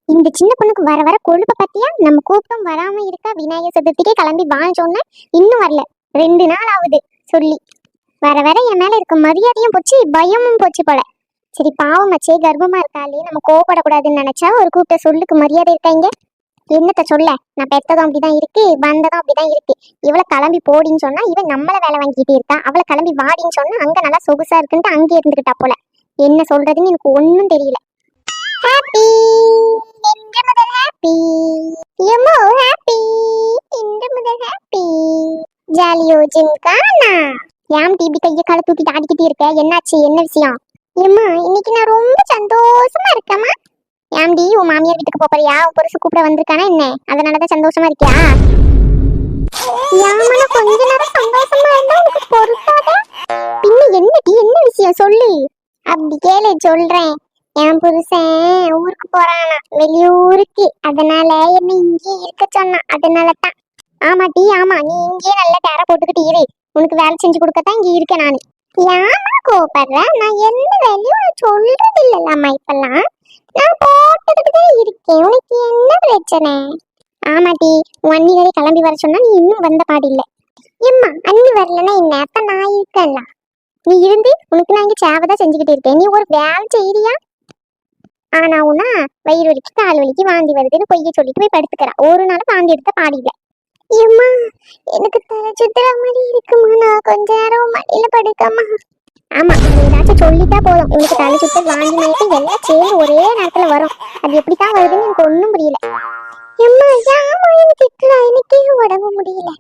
இந்த சின்ன பொண்ணுக்கு வர வர கொழுப்ப பத்தியா? நம்ம கூட்டம் வராம இருக்கா? விநாயகர் சதுர்த்திக்கே கிளம்பி வான்னு சொன்ன, இன்னும் வரல. 2 நாள் ஆகுது சொல்லி. வர வர என் மேல இருக்க மரியாதையும் போச்சு, பயமும் போச்சு போல. சரி பாவம் மச்சே, கர்ப்பமா இருக்காளே, நம்ம கோவப்படக்கூடாதுன்னு நினைச்சா ஒரு கூப்பிட்ட சொல்லுக்கு மரியாதை இருக்கா இங்க? என்னத்த சொல்ல, நான் பெத்ததும் அப்படிதான் இருக்கு, வந்ததும் அப்படிதான் இருக்கு. இவளை கிளம்பி போடின்னு சொன்னா இவன் நம்மள வேலை வாங்கிட்டு இருக்கா. அவளை கிளம்பி வாடின்னு சொன்னா அங்க நல்லா சொகுசா இருக்குன்ட்டு அங்கே இருந்துகிட்டா போல. என்ன சொல்றதுன்னு எனக்கு ஒன்னும் தெரியல. ஹாப்பி இன்று முதல் ஹாப்பி எம்மோ ஹாப்பி இன்று முதல் ஹாப்பி ஜாலியோ ஜிம்கானா. ஏன் டிபி கையை கால தூக்கிட்டு ஆடிக்கிட்டு இருக்க? என்னாச்சு, என்ன விஷயம்? எம்மா இன்னைக்கு நான் ரொம்ப சந்தோஷமா இருக்கேம்மா. ஏன்டி உன் மாமியார் வீட்டுக்கு போறியா? உன் புருஷன் கூப்பிட வந்திருக்கானா என்ன? அதனாலதான் சந்தோஷமா இருக்கியா? யாமன கொஞ்ச நேரம் சந்தோஷமா இருந்தா உனக்கு பொறுக்காத. பின்ன என்னடி, என்ன விஷயம் சொல்லு. அப்படி கேளு, சொல்றேன். என் புருஷன் ஊருக்கு போறானா, வெளியூருக்கு. அதனால என்ன இங்கே இருக்க சொன்னான். அதனாலதான். ஆமாட்டி ஆமா, நீ இங்கே நல்ல டேர போட்டுக்கிட்டு இரு. உனக்கு வேலை செஞ்சு கொடுக்கத்தான் இங்க இருக்கேன் நானு. ஏமா கோபப்படுற? நான் எந்த வேலையும் சொல்றது இல்லம்மா. இப்பெல்லாம் நான் போட்டுக்கிட்டு தான் இருக்கேன். உனக்கு என்ன பிரச்சனை? ஆமாட்டி, உன் அண்ணி வரை கிளம்பி வர சொன்னா நீ இன்னும் வந்த பாடு இல்லை. எம்மா அண்ணி வரலன்னா என்ன? அப்ப நான் இருக்கேன்ல. நீ இருந்து உனக்கு நான் இங்க சேவைதான் செஞ்சுக்கிட்டு இருக்கேன். நீ ஒரு வேலை செய்யறியா? ஆனா உன்னா வயிறு வலிக்கு கால் வலிக்கு வாந்தி வருதுன்னு பொய்ய சொல்லிட்டு போய் படுத்துக்கிறா. ஒரு நாள் வாந்தி எடுத்த பாடியில. ஏம்மா எனக்கு தலை சுத்துற மாதிரி இருக்குமா, நான் கொஞ்ச நேரம் மடியில படுக்கம்மா. ஆமா, ஏதாச்சும் சொல்லிட்டா போதும், உனக்கு தலை சுத்தல் வாந்தி மயக்கம் எல்லாம் சேர்ந்து ஒரே நேரத்துல வரும். அது எப்படித்தான் வருதுன்னு எனக்கு ஒன்னும் புரியல. எம்மா ஏமா எனக்கு திட்டுறா? எனக்கே உடம்பு முடியல.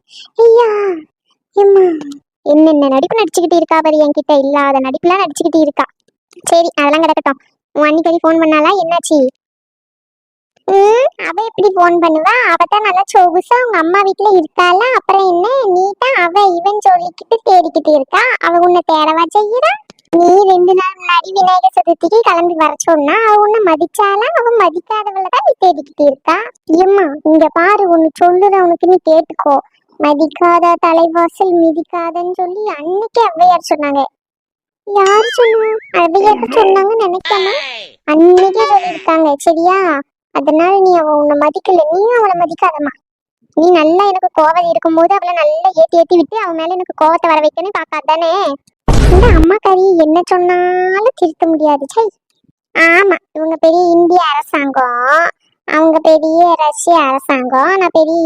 ஐயா எம்மா, என்னென்ன நடிப்பு நடிச்சுக்கிட்டு இருக்கா பாரு. என்கிட்ட இல்லாத நடிப்புலாம் நடிச்சுக்கிட்டு இருக்கா. சரி அதெல்லாம் கிடக்கட்டும். உன் அன்னிக்கடி போன் பண்ணாலா? என்னாச்சு? அவ எப்படி போன் பண்ணுவா? அவதான் நல்லா சொகுசா உங்க அம்மா வீட்டுல இருக்கால. அப்புறம் என்ன, நீ தான் அவ இவன் சொல்லிக்கிட்டு தேடிக்கிட்டு இருக்கா. அவ உன்னை தேடவா செய்யறா? நீ 2 நாள் முன்னாடி விநாயகர் சதுர்த்திக்கு கிளம்பி வர சொன்னா அவ உன்னை மதிச்சாலா? அவ மதிக்காதவளதான் நீ தேடிக்கிட்டு இருக்கா. ஏம்மா இங்க பாரு, ஒண்ணு சொல்லுற, உனக்கு நீ கேட்டுக்கோ. மதிக்காத தலைவாசல் மிதிக்காதன்னு சொல்லி அன்னைக்கு ஔவையார் சொன்னாங்க. யாரு சொன்னா? ஔவையார் சொன்னாங்கன்னு நினைக்காம அன்னைக்கே சொல்லியிருக்காங்க. சரியா? அதனால நீ அவ உன்னை மதிக்கல, நீயும் அவளை மதிக்காதம்மா. நீ நல்லா எனக்கு கோவம் இருக்கும்போது அவளை நல்லா ஏத்தி ஏத்தி விட்டு அவன் மேல எனக்கு கோவத்தை வர வைக்கணும் பார்க்காதானே. இந்த அம்மா கறி என்ன சொன்னாலும் திருத்த முடியாது. சை. ஆமா, இவங்க பெரிய இந்திய அரசாங்கம், அவங்க பெரிய ரஷ்ய அரசாங்கம், நான் பெரிய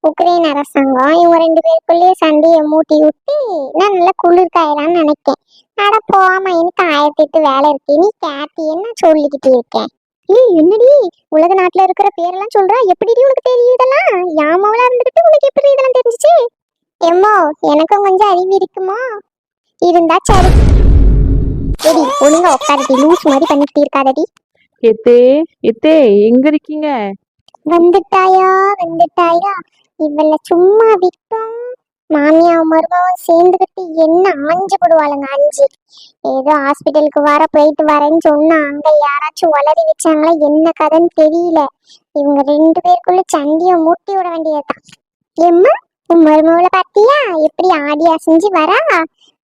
உக்ரைன் அரசாங்கம். இவங்க 2 பேருக்குள்ளேயே சண்டையை மூட்டி விட்டு நான் நல்லா குளிர் காயலான்னு நினைக்கேன். அட போமா, எனக்கு 1008 வேலை இருக்கு. நீ கேட்டி என்ன சொல்லிக்கிட்டு இருக்கேன்? என்னடி உலக நாட்டுல இருக்கிற பேரெல்லாம் சொல்றா? எப்படி உனக்கு தெரியும் இதெல்லாம்? யாமாவளா இருந்துகிட்டு உனக்கு எப்படி இதெல்லாம் தெரிஞ்சிச்சு? எம்மோ எனக்கும் கொஞ்சம் அறிவு இருக்குமோ? இருந்தா சரி. எடி ஒழுங்கா உட்காரடி, லூஸ் மாதிரி பண்ணிட்டு இருக்காதடி. எத்தே எத்தே, எங்க இருக்கீங்க? வந்துட்டாயா வந்துட்டாயா? இவள சும்மா விட்டோம். மாமியா மருமவும் சேர்ந்துகிட்டு என்ன ஆஞ்சு போடுவாளுங்க, அஞ்சு. ஏதோ ஹாஸ்பிட்டலுக்கு போயிட்டு வரேன்னு சொன்னா அங்க யாராச்சும் வளரி வச்சாங்களா, என்ன கதைன்னு தெரியல. இவங்க 2 பேருக்குள்ள சண்டைய மூட்டி விட வேண்டியதுதான். எம்மா உன் மருமகளை பாத்தியா எப்படி ஆடி அசைஞ்சு வரா?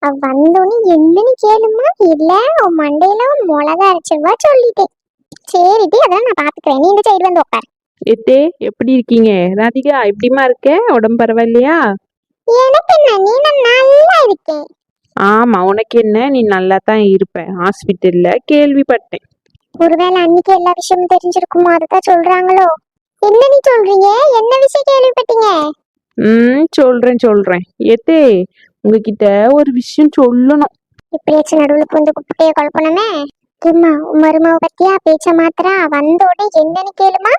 அவ வந்தோன்னு என்னன்னு கேளுமா. இல்ல உன் மண்டையில மிளகா அரைச்சிருவா சொல்லிட்டேன். சரிடி, அதெல்லாம் நான் பாத்துக்கிறேன். நீ இந்த சைடு வந்து உட்காரு. எத்தே எப்படி இருக்கீங்க? ராதிகா எப்படிமா இருக்க? உடம்பு பரவாயில்லையா? எனக்கு என்ன, நீ நான் நல்லா இருக்கேன். ஆமா, உனக்கு என்ன, நீ நல்லா தான் இருப்ப. ஹாஸ்பிட்டல்ல கேள்விப்பட்டேன். ஒருவேளை அன்னைக்கு எல்லா விஷயமும் தெரிஞ்சிருக்குமோ, அதத்தான் சொல்றாங்களோ. என்ன நீ சொல்றீங்க? என்ன விஷயம் கேள்விப்பட்டீங்க? சொல்றேன். எத்தே உங்ககிட்ட ஒரு விஷயம் சொல்லணும். இப்படியாச்சும் நடுவுல புந்து குப்பைய குழப்பணுமே. அம்மா மருமாவை பத்தியா பேச்ச மாத்திரா? வந்தோட என்னன்னு கேளுமா,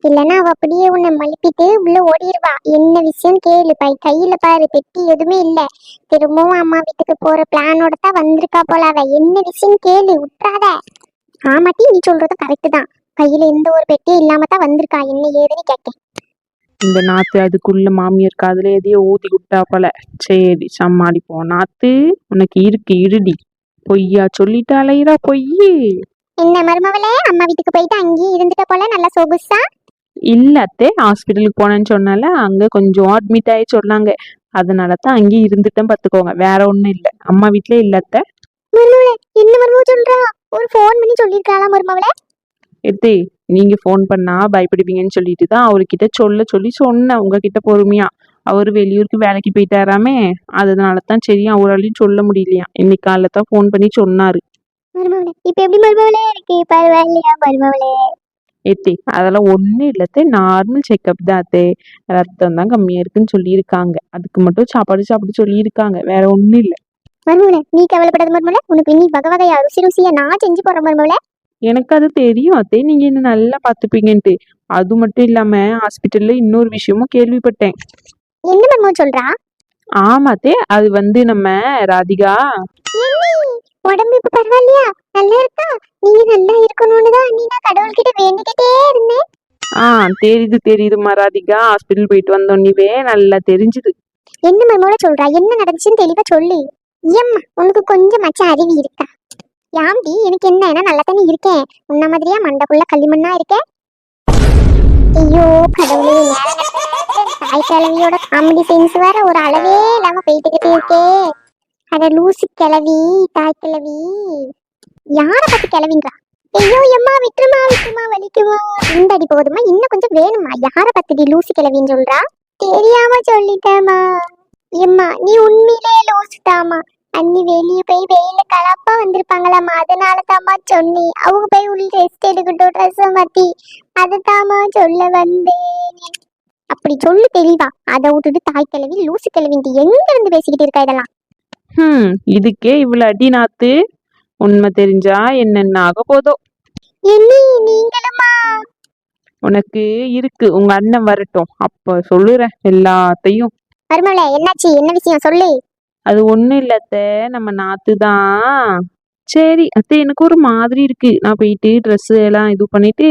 இல்லன்னா அவ அப்படியே உன்னை மழுப்பிட்டு உள்ள ஓடிடுவா. என்ன விஷயம் கேளு. கையில பாரு, பெட்டி எதுவுமே இல்ல. திரும்பவும் அம்மா வீட்டுக்கு போற பிளானோட தான் வந்திருக்கா போல அவ. என்ன விஷயம் கேளு, விட்டுறாத. ஆமாட்டி, நீ சொல்றது கரெக்டு தான். கையில எந்த ஒரு பெட்டியும் இல்லாம தான் வந்திருக்கா. என்ன ஏதுன்னு கேட்க. இந்த நாத்து அதுக்குள்ள மாமியார் காதுல எதையோ ஊதி விட்டா போல. சரி சமாளிப்போம். நாத்து உனக்கு இருக்கு, இருடி. பொய்யா சொல்லிட்டு அலையிறா பொய்யி. என்ன மருமவளே, அம்மா வீட்டுக்கு போயிட்டு அங்கேயே இருந்துட்ட போல, நல்லா சொகுசா? இல்ல அத்தே, ஹாஸ்பிட்டலுக்கு போனேன்னு சொன்னால அங்க கொஞ்சம் அட்மிட் ஆகி சொன்னாங்க. அதனாலதான் அங்கேயே இருந்துட்டேன் பாத்துக்கோங்க. வேற ஒண்ணும் இல்ல. அம்மா வீட்லயே இல்ல அத்தை. மருமவளே, என்ன மருமவ சொல்றா? ஒரு ஃபோன் பண்ணி சொல்லிருக்காளா மருமவளே? எத்தே நீங்க ஃபோன் பண்ணா பயப்படுவீங்கன்னு சொல்லிட்டு தான் அவர்கிட்ட சொல்லி சொன்னேன் உங்ககிட்ட பொறுமையா. அவரு வெளியூருக்கு வேலைக்கு போயிட்டாராமே, அதனால தான் சரி அவராலையும் சொல்ல முடியலையா. இன்னைக்கு காலைல தான் ஃபோன் பண்ணி சொன்னாரு. மருமவளே இப்ப எப்படி மருமவளே இருக்கு? பரவாயில்லையா மருமவளே? ஏத்தே அதெல்லாம் ஒண்ணும் இல்லத்தே, நார்மல் செக்கப் தான் அத்தே. ரத்தம் தான் கம்மியா இருக்குன்னு சொல்லியிருக்காங்க. அதுக்கு மட்டும் சாப்பாடு சாப்பிட சொல்லியிருக்காங்க. வேற ஒண்ணும் இல்ல. மருமவளே நீ கவலைப்படாத மருமவளே, உனக்கு இனி வகை வகையா ருசி ருசியா நான் செஞ்சு போறேன் மருமவளே. எனக்கு அது தெரியும் அத்தே, நீங்க என்ன நல்லா பாத்துப்பீங்கன்ட்டு. அது மட்டும் இல்லாம ஹாஸ்பிட்டல்ல இன்னொரு விஷயமும் கேள்விப்பட்டேன். என்ன மருமவ சொல்றா? ஆமாத்தே, அது வந்து நம்ம ராதிகா. என்னி உடம்பு இப்ப பரவாயில்லையா? நல்லா இருக்கா? நீங்க நல்லா இருக்கணும்னு தான் அண்ணி நான் கடவுள்கிட்ட வேண்டிக்கிட்டே இருந்தேன். ஆ தெரியுதுமா ராதிகா. ஹாஸ்பிட்டல் போயிட்டு வந்தோன்னிவே நல்லா தெரிஞ்சுது. என்ன மருமவளே சொல்றா? என்ன நடந்துச்சுன்னு தெளிவா சொல்லு. ஏம்மா உனக்கு கொஞ்சம் மச்சான் அறிவு இருக்கா? யாம்டி எனக்கு என்ன நல்லா தானே இருக்கேன். உன்ன மாதிரியா மண்டக்குள்ள களிமண்ணா இருக்கேன்? ஐயோ கடவுளே, தாய் கிழவியோட காமெடி சென்ஸ் வேற ஒரு அளவே இல்லாம போயிட்டுக்கிட்டே இருக்கே. அட லூசு கிழவி, தாய் கிழவி. யார பத்தி கிளவின்றா? ஐயோ எம்மா விட்டுருமா வலிக்குமா? இந்த அடி போதுமா? இன்னும் கொஞ்சம் வேணுமா? யார பத்தி லூசு கிழவின்னு சொல்றா? தெரியாம சொல்லிட்டேமா. எம்மா நீ உண்மையிலே லூசுதாமா. அண்ணி வெளியே போய் வெயில கலப்பா வந்திருப்பாங்களாமா, அதனால தாமா சொன்னி. அவங்க போய் உள்ள ரெஸ்ட் எடுக்கட்டும், ட்ரெஸ் மாத்தி. அதுதாமா சொல்ல வந்தேன். அப்படி சொல்லு தெளிவா. அதை விட்டுட்டு தாய் கிழவி லூசு கிழவின்ட்டு எங்க இருந்து பேசிக்கிட்டு இருக்கா இதெல்லாம்? இதுக்கே இவ்வளவு அடி நாத்து. உண்மை தெரிஞ்சா என்னென்ன ஆக போதோ. என்னி நீங்களுமா? உனக்கு இருக்கு, உங்க அண்ணன் வரட்டும் அப்ப சொல்லுறேன் எல்லாத்தையும். மருமகளே என்னாச்சு? என்ன விஷயம் சொல்லு. அது ஒண்ணும் இல்ல அத்தை, நம்ம நாத்து தான். சரி அத்தை, எனக்கு ஒரு மாதிரி இருக்கு. நான் போயிட்டு ட்ரெஸ் எல்லாம் இது பண்ணிட்டு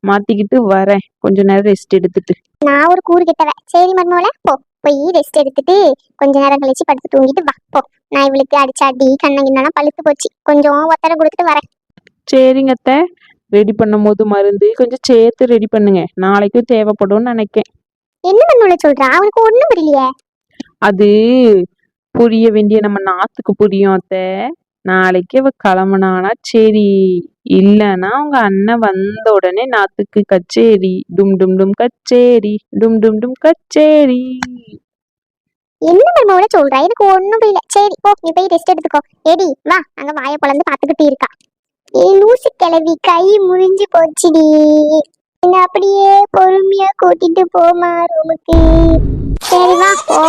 மாத்திக்கிட்டு வரேன், கொஞ்ச நேரம் ரெஸ்ட் எடுத்துட்டு. நான் ஒரு கூறு கிட்டவ. சரி மருமகளே போ, போய் ரெஸ்ட் எடுத்துட்டு கொஞ்ச நேரம் கழிச்சு படுத்து தூங்கிட்டு வா போ. நான் இவளுக்கு அடிச்சாடி கண்ணங்கிண்ணெல்லாம் பழுத்து போச்சு, கொஞ்சம் ஒத்தடை கொடுத்துட்டு வரேன். சரிங்க அத்தை, ரெடி பண்ணும் போது மருந்து கொஞ்சம் சேர்த்து ரெடி பண்ணுங்க, நாளைக்கும் தேவைப்படும்னு நினைக்கேன். என்ன மருமகளே சொல்றா? அவனுக்கு ஒண்ணும் புரியலையே. அது புரிய வேண்டிய நம்ம நாத்துக்கு புரியும் அத்தை. நாளைக்கு அவ கிளம்புனானா சரி, இல்லைன்னா உங்க அண்ணன் வந்த உடனே நாத்துக்கு கச்சேரி, டும் டும் டும் கச்சேரி, டும் டும் டும் கச்சேரி. என்ன மருமகளே சொல்றா? எனக்கு ஒண்ணும் புரியல. சரி போ, நீ போய் ரெஸ்ட் எடுத்துக்கோ. ஏடி வா, அங்க வாயை பொளந்து பாத்துக்கிட்டு இருக்கா. ஏ லூசு கிளவி, கை முறிஞ்சு போச்சுடி. என்ன அப்படியே பொறுமையா கூட்டிட்டு போமா ரூமுக்கு. சரி வா போ.